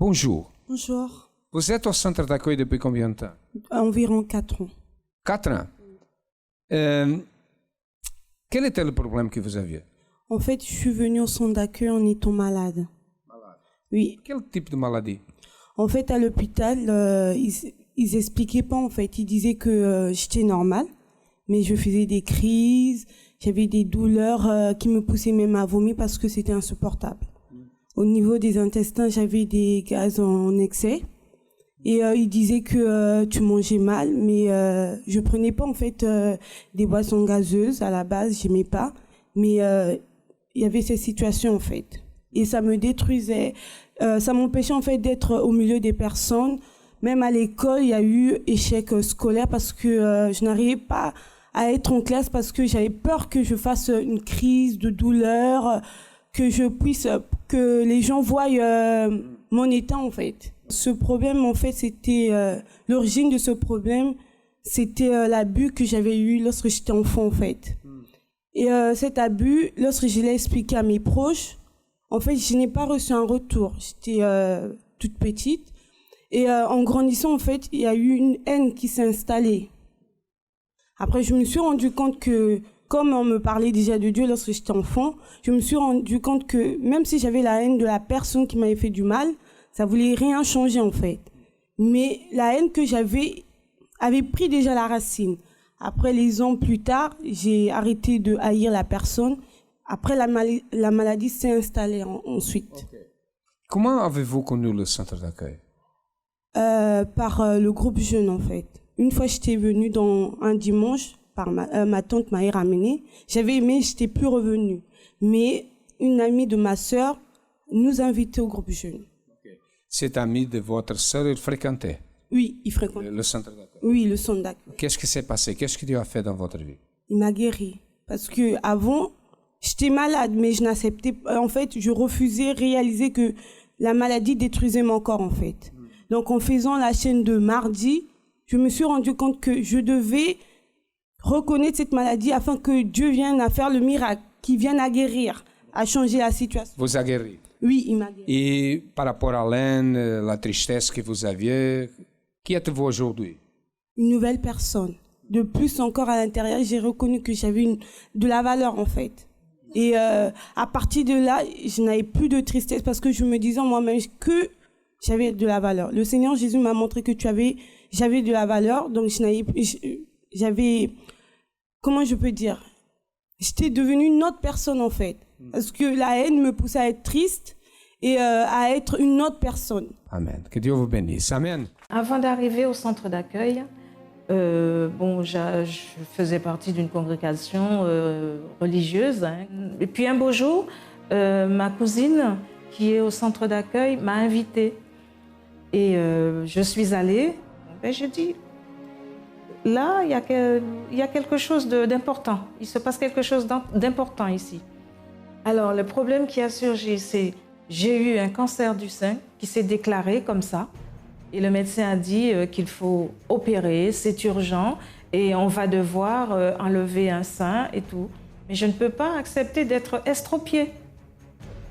Bonjour. Bonjour. Vous êtes au centre d'accueil depuis combien de temps? Environ 4 ans. 4 ans. Quel était le problème que vous aviez? En fait, je suis venue au centre d'accueil en étant malade. Malade? Oui. Quel type de maladie? En fait, à l'hôpital, ils expliquaient pas, en fait. Ils disaient que j'étais normale, mais je faisais des crises, j'avais des douleurs qui me poussaient même à vomir parce que c'était insupportable. Au niveau des intestins, j'avais des gaz en excès. Et ils disaient que tu mangeais mal, mais je prenais pas en fait des boissons gazeuses à la base, j'aimais pas. Mais il y avait cette situation en fait, et ça me détruisait, ça m'empêchait en fait d'être au milieu des personnes. Même à l'école, il y a eu échec scolaire parce que je n'arrivais pas à être en classe parce que j'avais peur que je fasse une crise de douleur, que les gens voient mon état en fait. Ce problème, en fait, l'origine de ce problème, c'était l'abus que j'avais eu lorsque j'étais enfant, en fait. Et cet abus, lorsque je l'ai expliqué à mes proches, en fait, je n'ai pas reçu un retour. J'étais toute petite. Et en grandissant, en fait, il y a eu une haine qui s'est installée. Après, je me suis rendu compte que, comme on me parlait déjà de Dieu lorsque j'étais enfant, je me suis rendu compte que même si j'avais la haine de la personne qui m'avait fait du mal, ça voulait rien changer en fait. Mais la haine que j'avais avait pris déjà la racine. Après, les ans plus tard, j'ai arrêté de haïr la personne. Après, la maladie s'est installée ensuite. Okay. Comment avez-vous connu le centre d'accueil? Par le groupe jeune en fait. Une fois, j'étais venue un dimanche, par ma tante m'a ramenée. J'avais aimé, j'étais plus revenue. Mais une amie de ma sœur nous invitait au groupe jeune. Cet ami de votre sœur, il fréquentait? Oui, il fréquentait. Le centre d'accueil? Oui, le centre d'accueil. Qu'est-ce qui s'est passé? Qu'est-ce que Dieu a fait dans votre vie? Il m'a guéri. Parce que avant, j'étais malade, mais je n'acceptais pas. En fait, je refusais réaliser que la maladie détruisait mon corps, en fait. Donc, en faisant la chaîne de mardi, je me suis rendu compte que je devais reconnaître cette maladie afin que Dieu vienne à faire le miracle, qu'il vienne à guérir, à changer la situation. Vous a guéri? Oui, il m'a guéri. Et par rapport à l'aine, la tristesse que vous aviez, qui êtes-vous aujourd'hui? Une nouvelle personne. De plus encore à l'intérieur, j'ai reconnu que j'avais de la valeur en fait. Et à partir de là, je n'avais plus de tristesse parce que je me disais en moi-même que j'avais de la valeur. Le Seigneur Jésus m'a montré que j'avais de la valeur, donc j'avais, comment je peux dire, j'étais devenue une autre personne en fait. Parce que la haine me poussait à être triste et à être une autre personne. Amen. Que Dieu vous bénisse. Amen. Avant d'arriver au centre d'accueil, je faisais partie d'une congrégation religieuse. Hein. Et puis un beau jour, ma cousine, qui est au centre d'accueil, m'a invitée. Et je suis allée. Et je dis, là, il y a quelque chose d'important. Il se passe quelque chose d'important ici. Alors, le problème qui a surgi, c'est j'ai eu un cancer du sein qui s'est déclaré comme ça. Et le médecin a dit qu'il faut opérer, c'est urgent, et on va devoir enlever un sein et tout. Mais je ne peux pas accepter d'être estropiée.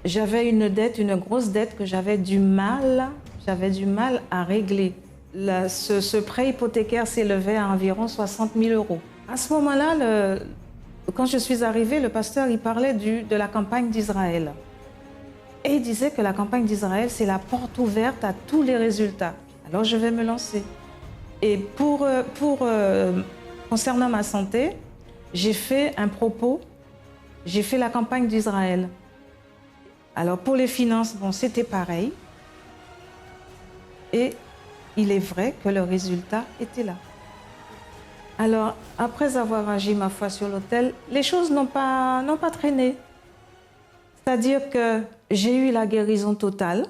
J'avais une dette, une grosse dette que j'avais du mal à régler. Ce prêt hypothécaire s'élevait à environ 60 000 €. À ce moment-là, quand je suis arrivée, le pasteur il parlait de la campagne d'Israël. Et il disait que la campagne d'Israël, c'est la porte ouverte à tous les résultats. Alors je vais me lancer. Et concernant ma santé, j'ai fait un propos, j'ai fait la campagne d'Israël. Alors pour les finances, bon, c'était pareil. Et il est vrai que le résultat était là. Alors, après avoir agi ma foi sur l'autel, les choses n'ont pas traîné. C'est-à-dire que j'ai eu la guérison totale.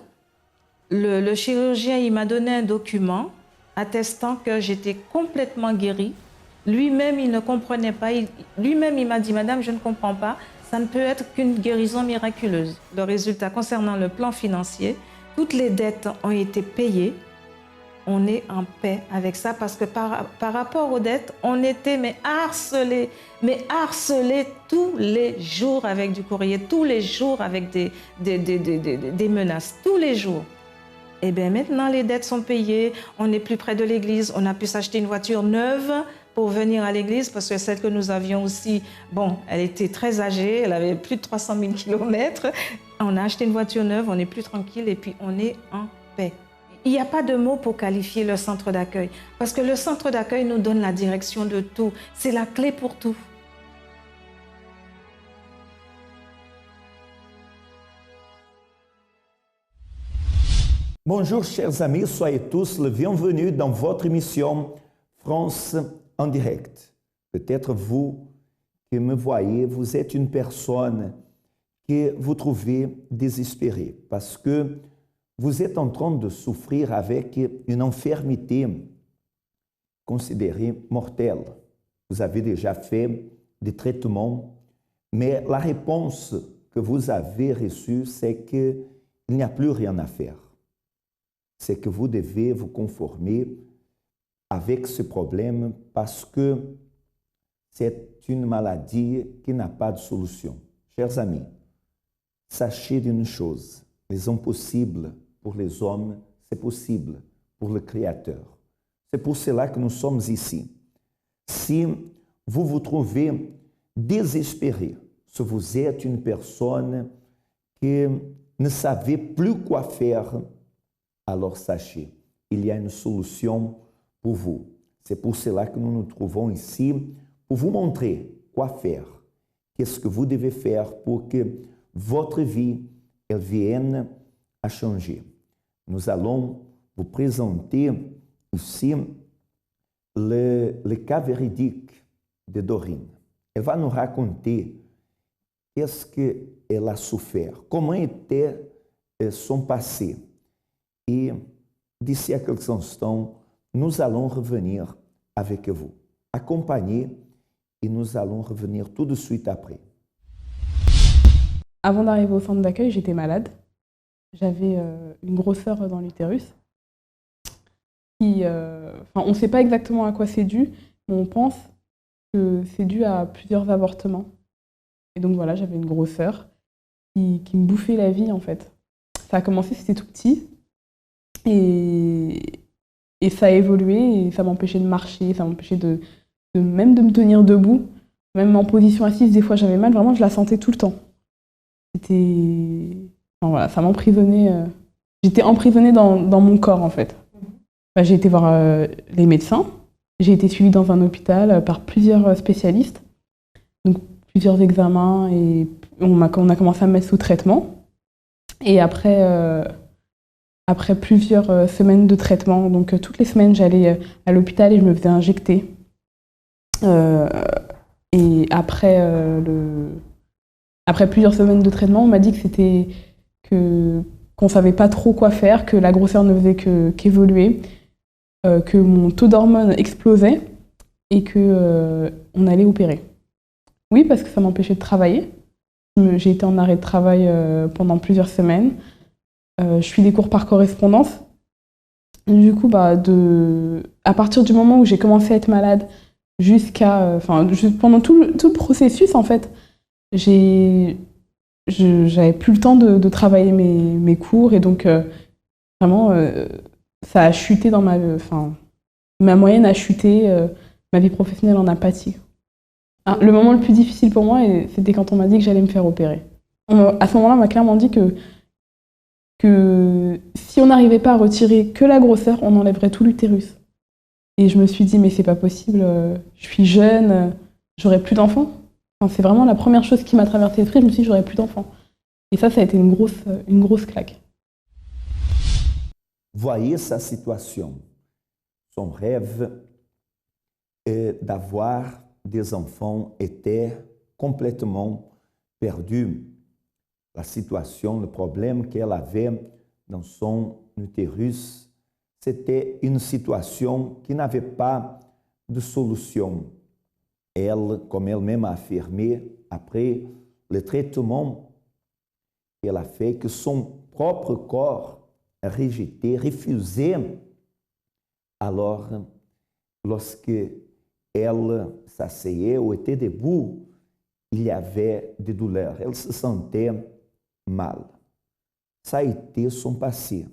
Le chirurgien, il m'a donné un document attestant que j'étais complètement guérie. Lui-même, il ne comprenait pas. Lui-même, il m'a dit, Madame, je ne comprends pas. Ça ne peut être qu'une guérison miraculeuse. Le résultat concernant le plan financier, toutes les dettes ont été payées. On est en paix avec ça parce que par rapport aux dettes, on était harcelés tous les jours avec du courrier, tous les jours avec des menaces, tous les jours. Et bien maintenant, les dettes sont payées, on est plus près de l'église, on a pu s'acheter une voiture neuve pour venir à l'église, parce que celle que nous avions aussi, bon, elle était très âgée, elle avait plus de 300 000 kilomètres. On a acheté une voiture neuve, on est plus tranquille et puis on est en paix. Il n'y a pas de mots pour qualifier le centre d'accueil, parce que le centre d'accueil nous donne la direction de tout, c'est la clé pour tout. Bonjour chers amis, soyez tous les bienvenus dans votre émission France en direct. Peut-être vous qui me voyez, vous êtes une personne que vous trouvez désespérée parce que vous êtes en train de souffrir avec une infirmité considérée mortelle. Vous avez déjà fait des traitements, mais la réponse que vous avez reçue, c'est qu'il n'y a plus rien à faire. C'est que vous devez vous conformer avec ce problème parce que c'est une maladie qui n'a pas de solution. Chers amis, sachez d'une chose, les impossibles pour les hommes, c'est possible pour le Créateur. C'est pour cela que nous sommes ici. Si vous vous trouvez désespéré, si vous êtes une personne qui ne savait plus quoi faire, alors sachez, il y a une solution pour vous. C'est pour cela que nous nous trouvons ici, pour vous montrer quoi faire, qu'est-ce que vous devez faire pour que votre vie elle vienne à changer. Nous allons vous présenter ici le cas véridique de Dorine. Elle va nous raconter qu'est-ce qu'elle a souffert, comment était son passé. Et d'ici à quelques instants, nous allons revenir avec vous. Accompagnez et nous allons revenir tout de suite après. Avant d'arriver au centre d'accueil, j'étais malade. J'avais une grosseur dans l'utérus. On ne sait pas exactement à quoi c'est dû, mais on pense que c'est dû à plusieurs avortements. Et donc voilà, j'avais une grosseur qui me bouffait la vie en fait. Ça a commencé, c'était tout petit. Et ça a évolué et ça m'empêchait de marcher, ça m'empêchait même de me tenir debout. Même en position assise, des fois j'avais mal, vraiment je la sentais tout le temps. Voilà, ça m'emprisonnait. J'étais emprisonnée dans mon corps en fait. J'ai été voir les médecins, j'ai été suivie dans un hôpital par plusieurs spécialistes, donc plusieurs examens et on a commencé à me mettre sous traitement. Et après plusieurs semaines de traitement, donc toutes les semaines j'allais à l'hôpital et je me faisais injecter. Et après plusieurs semaines de traitement, on m'a dit qu'on savait pas trop quoi faire, que la grosseur ne faisait qu'évoluer, que mon taux d'hormones explosait et qu'on allait opérer. Oui, parce que ça m'empêchait de travailler. J'ai été en arrêt de travail pendant plusieurs semaines. Je suis des cours par correspondance. Du coup, à partir du moment où j'ai commencé à être malade pendant tout le processus, en fait, j'avais plus le temps de travailler mes cours et donc vraiment, ça a chuté dans ma moyenne a chuté, ma vie professionnelle en a pâti. Le moment le plus difficile pour moi, c'était quand on m'a dit que j'allais me faire opérer. À ce moment-là, on m'a clairement dit que si on n'arrivait pas à retirer que la grosseur, on enlèverait tout l'utérus. Et je me suis dit, mais c'est pas possible, je suis jeune, j'aurai plus d'enfants. C'est vraiment la première chose qui m'a traversé l'esprit, je me suis dit, j'aurai plus d'enfants. Et ça a été une grosse claque. Voyez sa situation. Son rêve d'avoir des enfants était complètement perdu. La situation, le problème qu'elle avait dans son utérus, c'était une situation qui n'avait pas de solution. Elle, comme elle-même a affirmé, après le traitement qu'elle a fait, que son propre corps a rejeté, refusé. Alors, lorsque elle s'asseyait ou était debout, il y avait des douleurs. Elle se sentait mal. Ça a été son passé.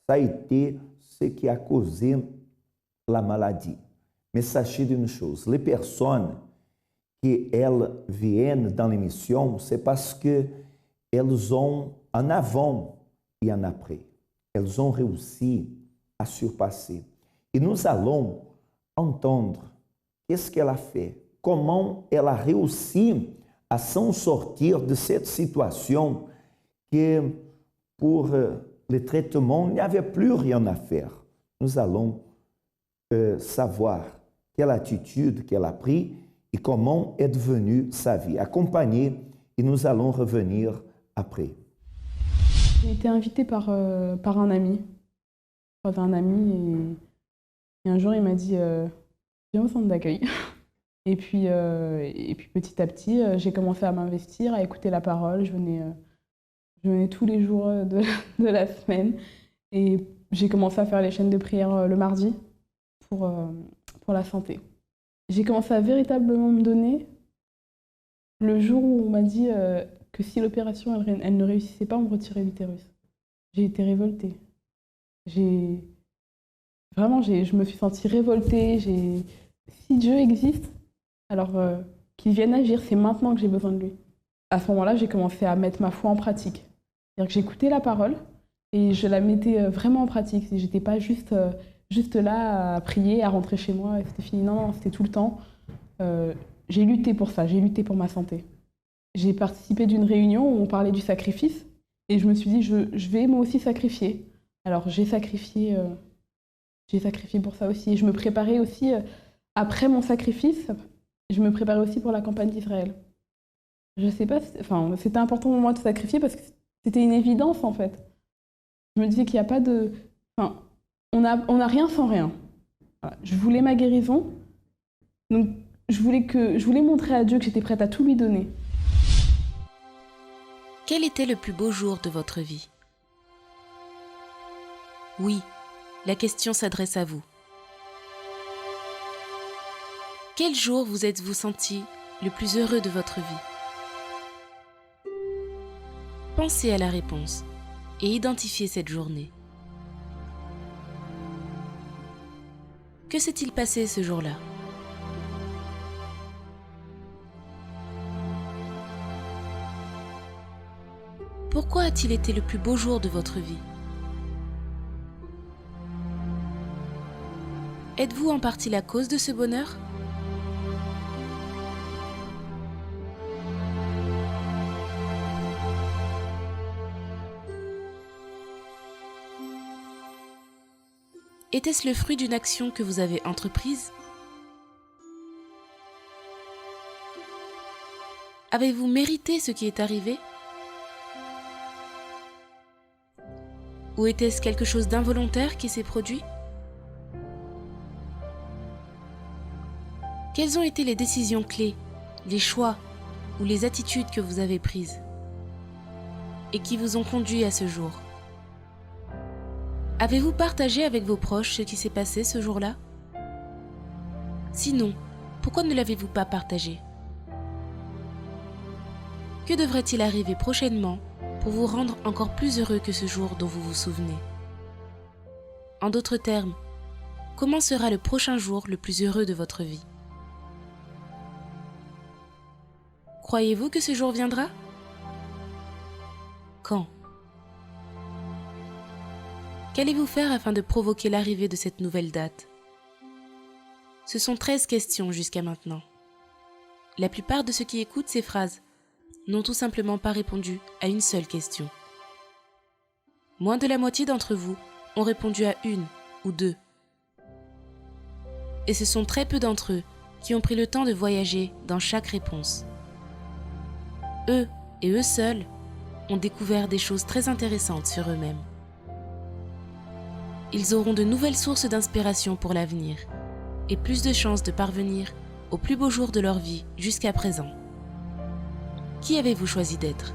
ça a été ce qui a causé la maladie. Mais sachez d'une chose, les personnes qui elles viennent dans l'émission, c'est parce qu'elles ont un avant et un après. Elles ont réussi à surpasser. Et nous allons entendre qu'est-ce qu'elle a fait, comment elle a réussi à s'en sortir de cette situation que pour le traitement, il n'y avait plus rien à faire. Nous allons savoir quelle attitude qu'elle a prise et comment est devenue sa vie. Accompagnez et nous allons revenir après. J'ai été invitée par un ami. J'avais un ami et un jour il m'a dit viens au centre d'accueil. Et puis petit à petit, j'ai commencé à m'investir, à écouter la parole. Je venais tous les jours de la semaine et j'ai commencé à faire les chaînes de prière le mardi pour la santé. J'ai commencé à véritablement me donner le jour où on m'a dit que si l'opération elle ne réussissait pas, on me retirait l'utérus. J'ai été révoltée. Je me suis sentie révoltée. Si Dieu existe, alors qu'il vienne agir, c'est maintenant que j'ai besoin de lui. À ce moment-là, j'ai commencé à mettre ma foi en pratique. C'est-à-dire que j'écoutais la parole et je la mettais vraiment en pratique. J'étais pas juste là à prier, à rentrer chez moi et c'était fini. Non, c'était tout le temps. J'ai lutté pour ça, j'ai lutté pour ma santé. J'ai participé d'une réunion où on parlait du sacrifice et je me suis dit, je vais moi aussi sacrifier. Alors j'ai sacrifié pour ça aussi. Et je me préparais aussi, après mon sacrifice, je me préparais aussi pour la campagne d'Israël. Je sais pas, c'était important pour moi de sacrifier parce que c'était une évidence en fait. Je me disais qu'il n'y a pas de... on n'a rien sans rien. Voilà. Je voulais ma guérison, donc je voulais montrer à Dieu que j'étais prête à tout lui donner. Quel était le plus beau jour de votre vie? Oui, la question s'adresse à vous. Quel jour vous êtes-vous senti le plus heureux de votre vie? Pensez à la réponse et identifiez cette journée. Que s'est-il passé ce jour-là? Pourquoi a-t-il été le plus beau jour de votre vie? Êtes-vous en partie la cause de ce bonheur? Était-ce le fruit d'une action que vous avez entreprise? Avez-vous mérité ce qui est arrivé? Ou était-ce quelque chose d'involontaire qui s'est produit? Quelles ont été les décisions clés, les choix ou les attitudes que vous avez prises et qui vous ont conduit à ce jour? Avez-vous partagé avec vos proches ce qui s'est passé ce jour-là? Sinon, pourquoi ne l'avez-vous pas partagé? Que devrait-il arriver prochainement pour vous rendre encore plus heureux que ce jour dont vous vous souvenez? En d'autres termes, comment sera le prochain jour le plus heureux de votre vie? Croyez-vous que ce jour viendra? Quand? Qu'allez-vous faire afin de provoquer l'arrivée de cette nouvelle date? Ce sont 13 questions jusqu'à maintenant. La plupart de ceux qui écoutent ces phrases n'ont tout simplement pas répondu à une seule question. Moins de la moitié d'entre vous ont répondu à une ou deux. Et ce sont très peu d'entre eux qui ont pris le temps de voyager dans chaque réponse. Eux, et eux seuls, ont découvert des choses très intéressantes sur eux-mêmes. Ils auront de nouvelles sources d'inspiration pour l'avenir et plus de chances de parvenir au plus beau jour de leur vie jusqu'à présent. Qui avez-vous choisi d'être?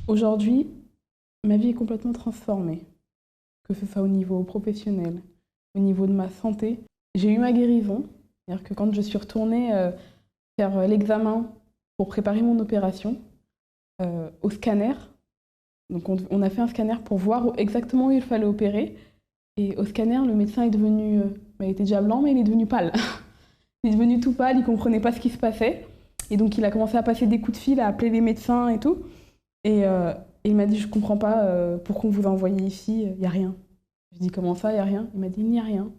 Aujourd'hui, ma vie est complètement transformée, que ce soit au niveau professionnel, au niveau de ma santé. J'ai eu ma guérison, C'est-à-dire que quand je suis retournée faire l'examen pour préparer mon opération au scanner, donc on a fait un scanner pour voir exactement où il fallait opérer. Et au scanner, le médecin est devenu, il était déjà blanc, mais il est devenu pâle. Il est devenu tout pâle, il ne comprenait pas ce qui se passait. Et donc il a commencé à passer des coups de fil, à appeler les médecins et tout. Et il m'a dit, je ne comprends pas pourquoi on vous a envoyé ici, il n'y a rien. Je dis, comment ça, il n'y a rien? Il m'a dit, il n'y a rien.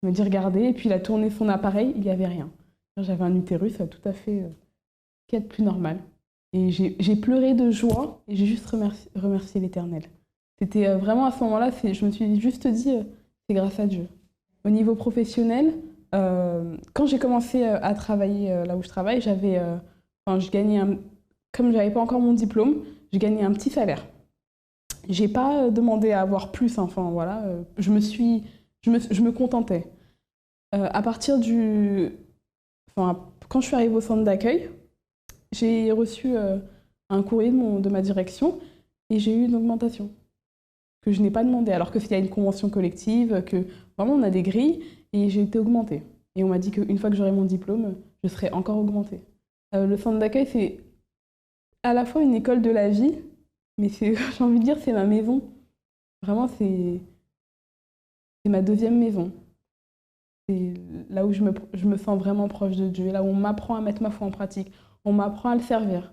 Il m'a dit, regardez, et puis il a tourné son appareil, il n'y avait rien. J'avais un utérus tout à fait ce qu'il y a de plus normal. Et j'ai pleuré de joie et j'ai juste remercié l'Éternel. C'était vraiment à ce moment-là, je me suis juste dit, c'est grâce à Dieu. Au niveau professionnel, quand j'ai commencé à travailler là où je travaille, je gagnais comme je n'avais pas encore mon diplôme, je gagnais un petit salaire. J'ai pas demandé à avoir plus, enfin voilà, je me contentais. À partir quand je suis arrivée au centre d'accueil, j'ai reçu un courrier de ma direction et j'ai eu une augmentation que je n'ai pas demandé, alors qu'il y a une convention collective, que vraiment on a des grilles, et j'ai été augmentée. Et on m'a dit qu'une fois que j'aurai mon diplôme, je serai encore augmentée. Le centre d'accueil, c'est à la fois une école de la vie, mais j'ai envie de dire, c'est ma maison. Vraiment, c'est ma deuxième maison. C'est là où je me sens vraiment proche de Dieu, là où on m'apprend à mettre ma foi en pratique, on m'apprend à le servir.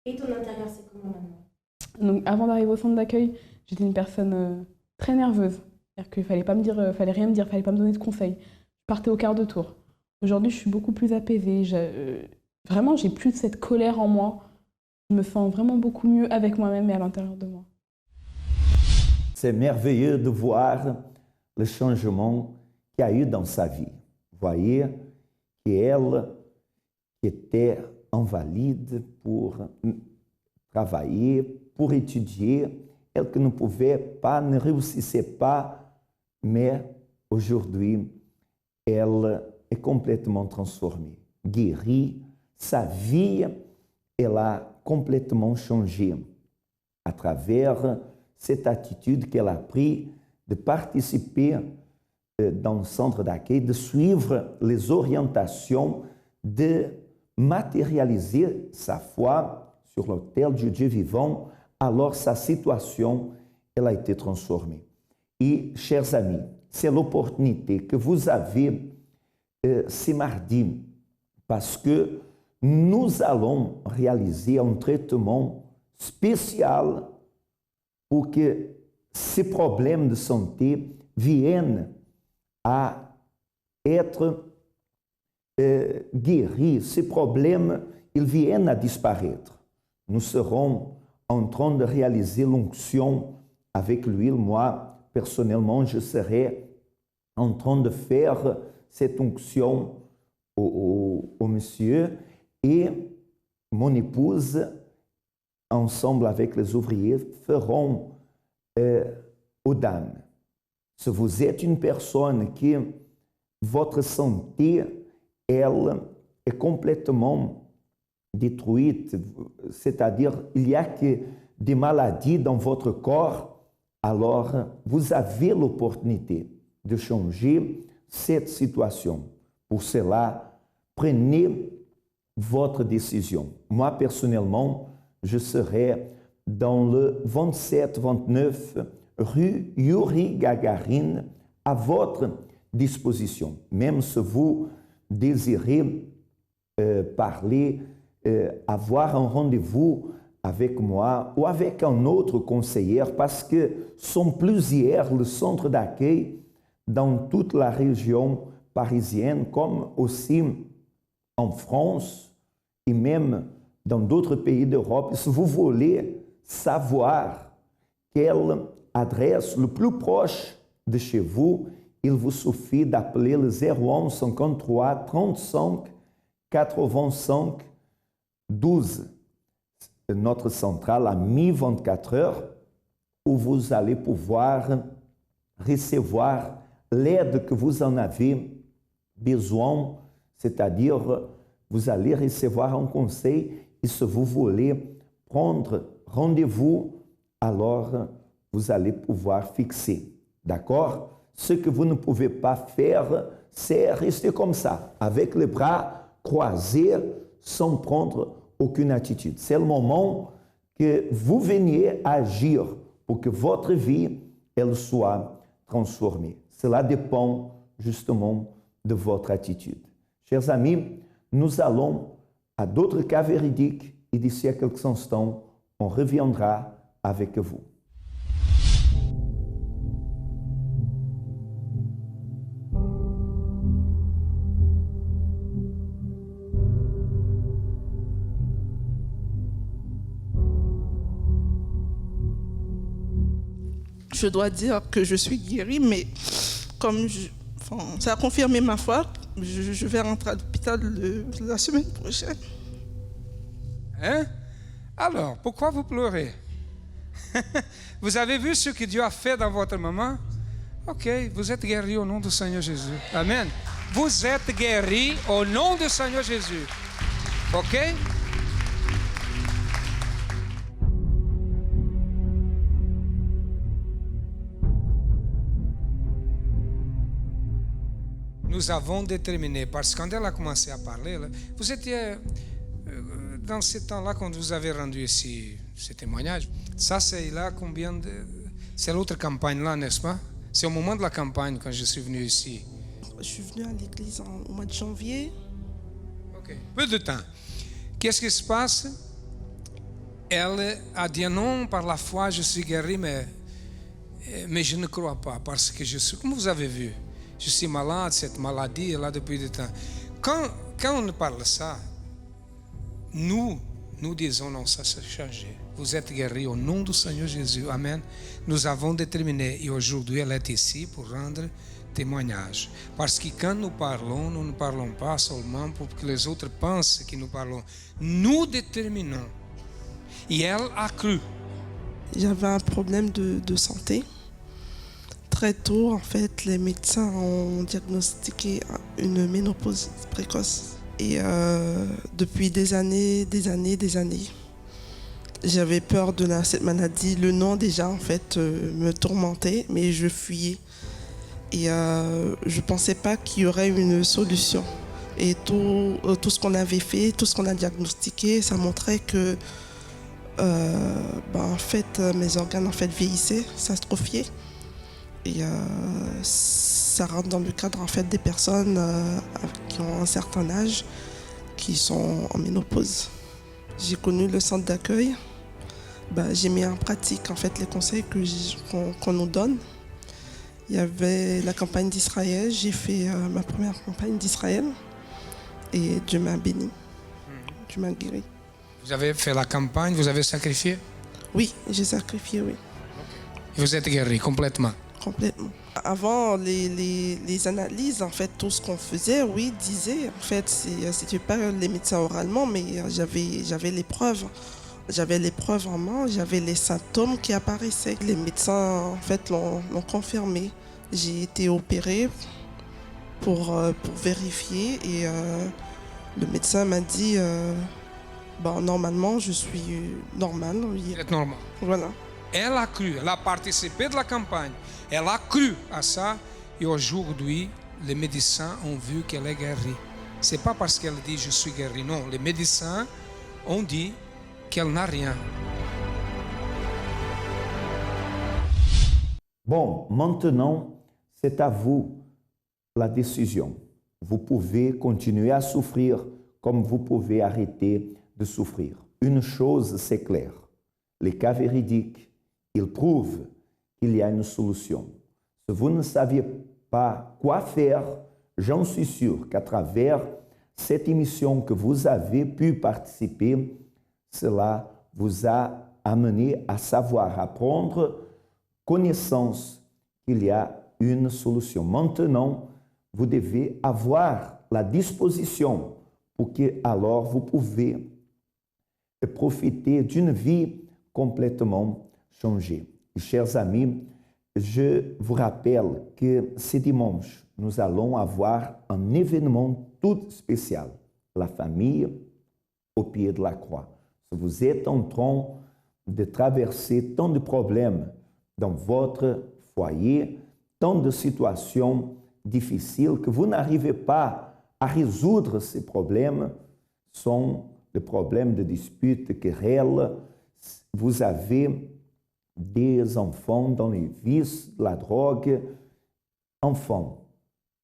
Et ton intérieur, c'est comment maintenant? Donc, avant d'arriver au centre d'accueil, j'étais une personne très nerveuse. C'est-à-dire qu'il fallait pas me dire, fallait rien me dire, fallait pas me donner de conseils. Je partais au quart de tour. Aujourd'hui, je suis beaucoup plus apaisée. Vraiment, j'ai plus cette colère en moi. Je me sens vraiment beaucoup mieux avec moi-même et à l'intérieur de moi. C'est merveilleux de voir le changement qu'il y a eu dans sa vie. Vous voyez qu'elle, qui était invalide pour travailler, pour étudier, elle que ne pouvait pas, ne réussissait pas, mais aujourd'hui, elle est complètement transformée, guérie, sa vie, elle a complètement changé à travers cette attitude qu'elle a prise de participer dans le centre d'accueil, de suivre les orientations, de matérialiser sa foi sur l'autel du Dieu vivant. Alors sa situation, elle a été transformée. Et, chers amis, c'est l'opportunité que vous avez ce mardi, parce que nous allons réaliser un traitement spécial pour que ces problèmes de santé viennent à être guéris. Ces problèmes, ils viennent à disparaître. Nous serons en train de réaliser l'onction avec l'huile. Moi, personnellement, je serai en train de faire cette onction au monsieur et mon épouse, ensemble avec les ouvriers, feront aux dames. Si vous êtes une personne qui, votre santé, elle est complètement détruite, c'est-à-dire il y a que des maladies dans votre corps, alors vous avez l'opportunité de changer cette situation. Pour cela, prenez votre décision. Moi, personnellement, je serai dans le 27-29 rue Yuri Gagarin à votre disposition. Même si vous désirez parler, avoir un rendez-vous avec moi ou avec un autre conseiller, parce que sont plusieurs le centre d'accueil dans toute la région parisienne, comme aussi en France et même dans d'autres pays d'Europe. Si vous voulez savoir quelle adresse le plus proche de chez vous, il vous suffit d'appeler le 01 53 35 85 12. Notre centrale à mi-24 heures, où vous allez pouvoir recevoir l'aide que vous en avez besoin, c'est-à-dire vous allez recevoir un conseil et si vous voulez prendre rendez-vous, alors vous allez pouvoir fixer. D'accord? Ce que vous ne pouvez pas faire, c'est rester comme ça, avec les bras croisés, sans prendre aucune attitude. C'est le moment que vous veniez agir pour que votre vie, elle soit transformée. Cela dépend justement de votre attitude. Chers amis, nous allons à d'autres cas véridiques et d'ici à quelques instants, on reviendra avec vous. Je dois dire que je suis guérie, mais comme ça a confirmé ma foi, je vais rentrer à l'hôpital la semaine prochaine. Hein? Alors, pourquoi vous pleurez? Vous avez vu ce que Dieu a fait dans votre maman? Ok, vous êtes guéri au nom du Seigneur Jésus. Amen. Vous êtes guéri au nom du Seigneur Jésus. Ok? Nous avons déterminé, parce que quand elle a commencé à parler, là, vous étiez dans ce temps-là quand vous avez rendu ici ce témoignage. Ça, c'est là combien de... C'est l'autre campagne là, n'est-ce pas? C'est au moment de la campagne quand je suis venu ici. Je suis venu à l'église au mois de janvier. Ok, peu de temps. Qu'est-ce qui se passe? Elle a dit non, par la foi, je suis guéri, mais je ne crois pas, parce que je suis, comme vous avez vu, je suis malade, cette maladie est là depuis du temps. Quand on parle ça, nous disons non, ça s'est changé. Vous êtes guéris au nom du Seigneur Jésus. Amen. Nous avons déterminé, et aujourd'hui elle est ici pour rendre témoignage. Parce que quand nous ne parlons pas seulement pour que les autres pensent que nous parlons. Nous déterminons. Et elle a cru. J'avais un problème de santé. Très tôt, en fait, les médecins ont diagnostiqué une ménopause précoce. Et depuis des années, j'avais peur de cette maladie. Le nom déjà, en fait, me tourmentait, mais je fuyais. Et je ne pensais pas qu'il y aurait une solution. Et tout ce qu'on avait fait, tout ce qu'on a diagnostiqué, ça montrait que en fait, mes organes en fait, vieillissaient, s'atrophiaient. Et ça rentre dans le cadre en fait, des personnes qui ont un certain âge, qui sont en ménopause. J'ai connu le centre d'accueil. J'ai mis en pratique en fait, les conseils qu'on nous donne. Il y avait la campagne d'Israël. J'ai fait ma première campagne d'Israël. Et Dieu m'a béni. Dieu m'a guéri. Vous avez fait la campagne, vous avez sacrifié? Oui, j'ai sacrifié, oui. Et vous êtes guéri complètement? Complètement. Avant les analyses, en fait, tout ce qu'on faisait, oui, disait, en fait, c'était pas les médecins oralement, mais j'avais les preuves. J'avais les preuves en main, j'avais les symptômes qui apparaissaient. Les médecins, en fait, l'ont confirmé. J'ai été opérée pour vérifier et le médecin m'a dit, normalement, je suis normale. Vous êtes normal. Voilà. Elle a cru, elle a participé de la campagne, elle a cru à ça et aujourd'hui, les médecins ont vu qu'elle est guérie. C'est pas parce qu'elle dit je suis guérie, non, les médecins ont dit qu'elle n'a rien. Bon, maintenant, c'est à vous la décision. Vous pouvez continuer à souffrir comme vous pouvez arrêter de souffrir. Une chose, c'est clair, les cas véridiques, ils prouvent qu'il y a une solution. Si vous ne saviez pas quoi faire, j'en suis sûr qu'à travers cette émission que vous avez pu participer, cela vous a amené à savoir, à prendre connaissance qu'il y a une solution. Maintenant, vous devez avoir la disposition pour que alors vous pouvez profiter d'une vie complètement changée. Et chers amis, je vous rappelle que ce dimanche, nous allons avoir un événement tout spécial, la famille au pied de la croix. Si vous êtes en train de traverser tant de problèmes dans votre foyer, tant de situations difficiles, que vous n'arrivez pas à résoudre ces problèmes, sont les problèmes de disputes, querelles. Vous avez des enfants dans les vices, la drogue. Enfants,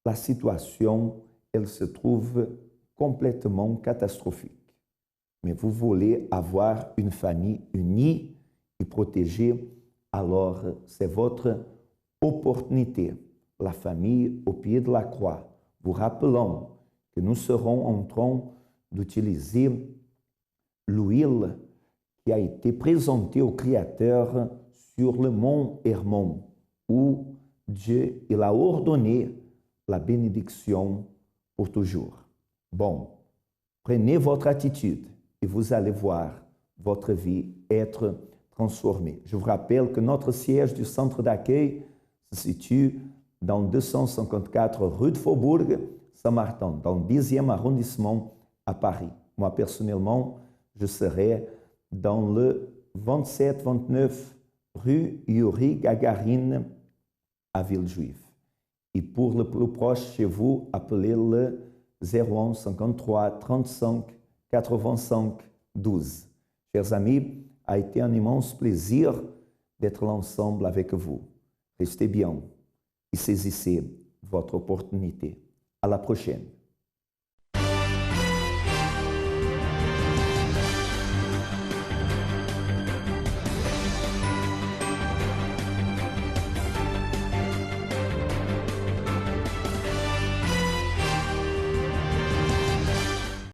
la situation, elle se trouve complètement catastrophique. Mais vous voulez avoir une famille unie et protégée, alors c'est votre opportunité. La famille au pied de la croix. Vous rappelant que nous serons en train d'utiliser l'huile qui a été présentée au Créateur sur le mont Hermon, où Dieu il a ordonné la bénédiction pour toujours. Bon, prenez votre attitude et vous allez voir votre vie être transformée. Je vous rappelle que notre siège du centre d'accueil se situe dans 254 rue de Faubourg, Saint-Martin, dans le 10e arrondissement à Paris. Moi, personnellement, je serai dans le 27-29 rue Yuri Gagarine à Villejuif. Et pour le plus proche chez vous, appelez le 01 53 35 85 12. Chers amis, a été un immense plaisir d'être ensemble avec vous. Restez bien et saisissez votre opportunité. À la prochaine.